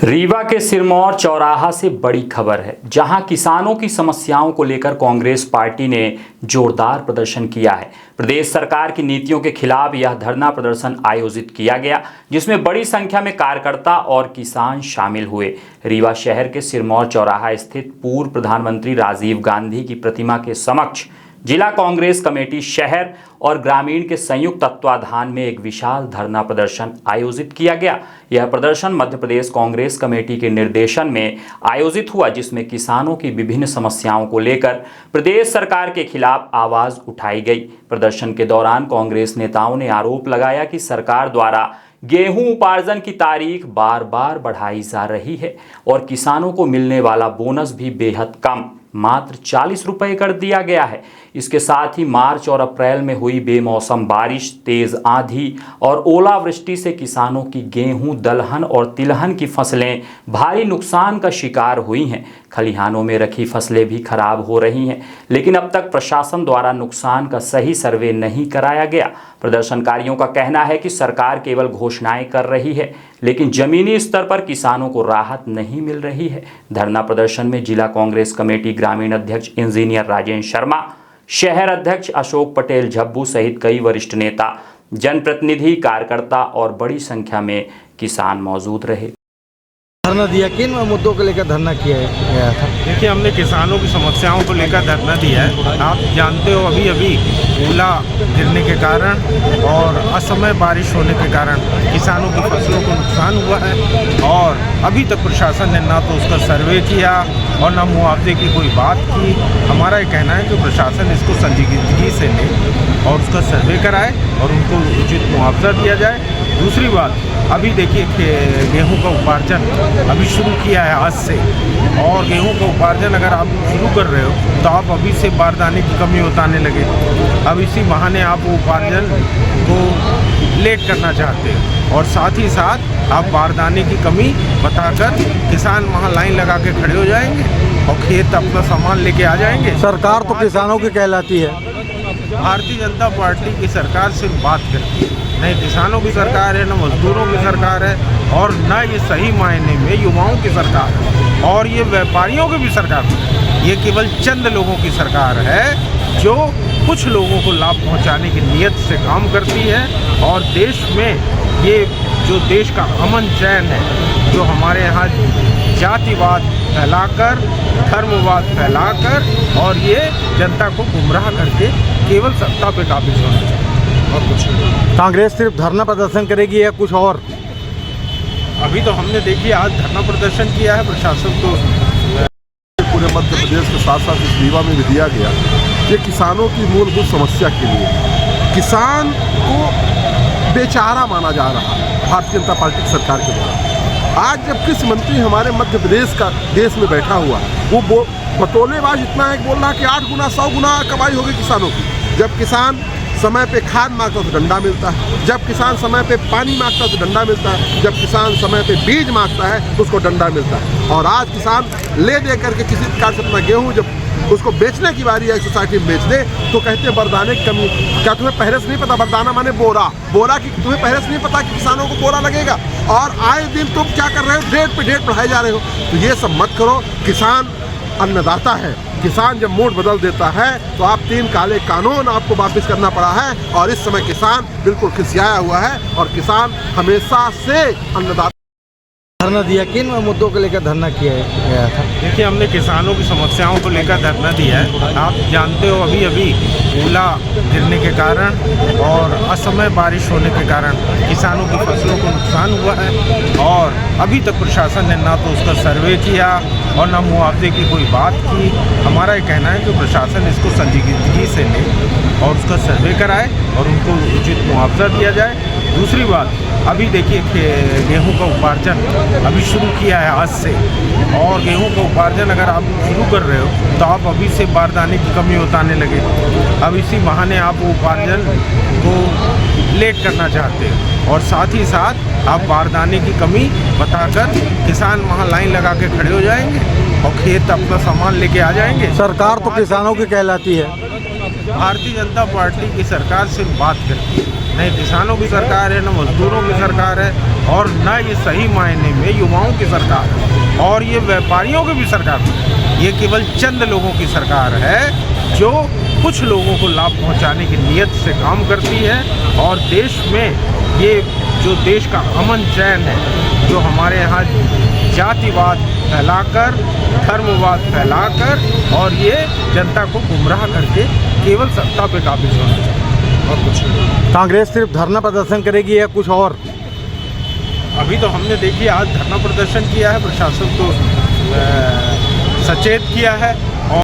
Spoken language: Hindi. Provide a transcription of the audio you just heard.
रीवा के सिरमौर चौराहा से बड़ी खबर है, जहां किसानों की समस्याओं को लेकर कांग्रेस पार्टी ने जोरदार प्रदर्शन किया है। प्रदेश सरकार की नीतियों के खिलाफ यह धरना प्रदर्शन आयोजित किया गया, जिसमें बड़ी संख्या में कार्यकर्ता और किसान शामिल हुए। रीवा शहर के सिरमौर चौराहा स्थित पूर्व प्रधानमंत्री राजीव गांधी की प्रतिमा के समक्ष जिला कांग्रेस कमेटी शहर और ग्रामीण के संयुक्त तत्वाधान में एक विशाल धरना प्रदर्शन आयोजित किया गया। यह प्रदर्शन मध्य प्रदेश कांग्रेस कमेटी के निर्देशन में आयोजित हुआ, जिसमें किसानों की विभिन्न समस्याओं को लेकर प्रदेश सरकार के खिलाफ आवाज उठाई गई। प्रदर्शन के दौरान कांग्रेस नेताओं ने आरोप लगाया कि सरकार द्वारा गेहूं उपार्जन की तारीख बार बार बढ़ाई जा रही है और किसानों को मिलने वाला बोनस भी बेहद कम, मात्र 40 रुपये कर दिया गया है। इसके साथ ही मार्च और अप्रैल में हुई बेमौसम बारिश, तेज आंधी और ओलावृष्टि से किसानों की गेहूं, दलहन और तिलहन की फसलें भारी नुकसान का शिकार हुई हैं। खलिहानों में रखी फसलें भी खराब हो रही हैं, लेकिन अब तक प्रशासन द्वारा नुकसान का सही सर्वे नहीं कराया गया। प्रदर्शनकारियों का कहना है कि सरकार केवल घोषणाएं कर रही है, लेकिन जमीनी स्तर पर किसानों को राहत नहीं मिल रही है। धरना प्रदर्शन में जिला कांग्रेस कमेटी ग्रामीण अध्यक्ष इंजीनियर राजेंद्र शर्मा, शहर अध्यक्ष अशोक पटेल झब्बू सहित कई वरिष्ठ नेता, जनप्रतिनिधि, कार्यकर्ता और बड़ी संख्या में किसान मौजूद रहे। धरना दिया, किन मुद्दों को लेकर धरना किया गया था? देखिए, हमने किसानों की समस्याओं को लेकर धरना दिया है। आप जानते हो, अभी अभी ओला गिरने के कारण और असमय बारिश होने के कारण किसानों की फसलों को नुकसान हुआ है और अभी तक प्रशासन ने ना तो उसका सर्वे किया और ना मुआवजे की कोई बात की। हमारा ये कहना है कि प्रशासन इसको संजीदगी से ले और उसका सर्वे कराए और उनको उचित मुआवजा दिया जाए। दूसरी बात, अभी देखिए गेहूं का उपार्जन अभी शुरू किया है आज से, और गेहूं का उपार्जन अगर आप शुरू कर रहे हो तो आप अभी से बारदाने की कमी बताने लगे। अब इसी बहाने आप उपार्जन को लेट करना चाहते हैं और साथ ही साथ आप बारदाने की कमी बताकर किसान वहाँ लाइन लगा के खड़े हो जाएंगे और खेत अपना सामान लेके आ जाएंगे। सरकार तो किसानों की कहलाती है। भारतीय जनता पार्टी की सरकार सिर्फ बात करती है, न किसानों की सरकार है, न मजदूरों की सरकार है और न ये सही मायने में युवाओं की सरकार है और ये व्यापारियों की भी सरकार है। ये केवल चंद लोगों की सरकार है जो कुछ लोगों को लाभ पहुंचाने की नीयत से काम करती है और देश में ये जो देश का अमन चैन है, जो हमारे यहाँ जातिवाद फैलाकर, धर्मवाद फैलाकर और ये जनता को गुमराह करके केवल सत्ता पे काबिज होना चाहिए और कुछ नहीं। कांग्रेस सिर्फ धरना प्रदर्शन करेगी या कुछ और? अभी तो हमने देखिए आज धरना प्रदर्शन किया है। प्रशासन को पूरे मध्य प्रदेश के साथ साथ इस रीवा में भी दिया गया। ये किसानों की मूलभूत समस्या के लिए किसान को बेचारा माना जा रहा है भारतीय जनता पार्टी की सरकार के द्वारा। आज जब कृषि मंत्री हमारे मध्य प्रदेश का देश में बैठा हुआ, वो बतौलेबाज इतना है कि बोल रहा कि 8 गुना 100 गुना कमाई होगी किसानों की। जब किसान समय पे खाद मांगता है तो डंडा मिलता है, जब किसान समय पे पानी मांगता है तो डंडा मिलता है, जब किसान समय पे बीज मांगता है तो उसको डंडा मिलता है। और आज किसान ले दे करके किसी प्रकार से अपना गेहूँ जब उसको बेचने की बारी है सोसाइटी में बेच दे तो कहते हैं बरदाने की कमी। क्या तुम्हें पहले से नहीं पता? बरदाना माने बोरा, बोरा की तुम्हें पहले से नहीं पता कि किसानों को बोरा लगेगा? और आए दिन तुम क्या कर रहे हो? रेट पे रेट बढ़ाए जा रहे हो। तो ये सब मत करो। किसान अन्नदाता है। किसान जब मूड बदल देता है तो आप 3 काले कानून आपको वापस करना पड़ा है और इस समय किसान बिल्कुल खिसियाया हुआ है और किसान हमेशा से अन्नदाता। धरना दिया, किन मुद्दों को लेकर धरना किया गया था? देखिए, हमने किसानों की समस्याओं को लेकर धरना दिया है। आप जानते हो, अभी अभी ओला गिरने के कारण और असमय बारिश होने के कारण किसानों की फसलों को नुकसान हुआ है और अभी तक प्रशासन ने ना तो उसका सर्वे किया और ना मुआवजे की कोई बात की। हमारा ये कहना है कि प्रशासन इसको संजीदगी से ले और उसका सर्वे कराए और उनको उचित मुआवजा दिया जाए। दूसरी बात, अभी देखिए गेहूं का उपार्जन अभी शुरू किया है आज से, और गेहूं का उपार्जन अगर आप शुरू कर रहे हो तो आप अभी से बारदाने की कमी बताने लगे। अब इसी बहाने आप उपार्जन को लेट करना चाहते हैं और साथ ही साथ आप बारदाने की कमी बताकर किसान वहाँ लाइन लगा के खड़े हो जाएंगे और खेत अपना सामान लेके आ जाएंगे। सरकार तो किसानों की कहलाती है। भारतीय जनता पार्टी की सरकार सिर्फ बात करती है, न किसानों की सरकार है, न मजदूरों की सरकार है, और न ये सही मायने में युवाओं की सरकार है, और ये व्यापारियों की भी सरकार है। ये केवल चंद लोगों की सरकार है जो कुछ लोगों को लाभ पहुंचाने की नीयत से काम करती है, और देश में ये जो देश का अमन चैन है, जो हमारे यहाँ जातिवाद फैलाकर, धर्मवाद फैलाकर, और ये जनता को गुमराह करके केवल सत्ता पे काबिज होना चाहिए और कुछ नहीं। कांग्रेस सिर्फ धरना प्रदर्शन करेगी या कुछ और? अभी तो हमने देखिए आज धरना प्रदर्शन किया है, प्रशासन को सचेत किया है,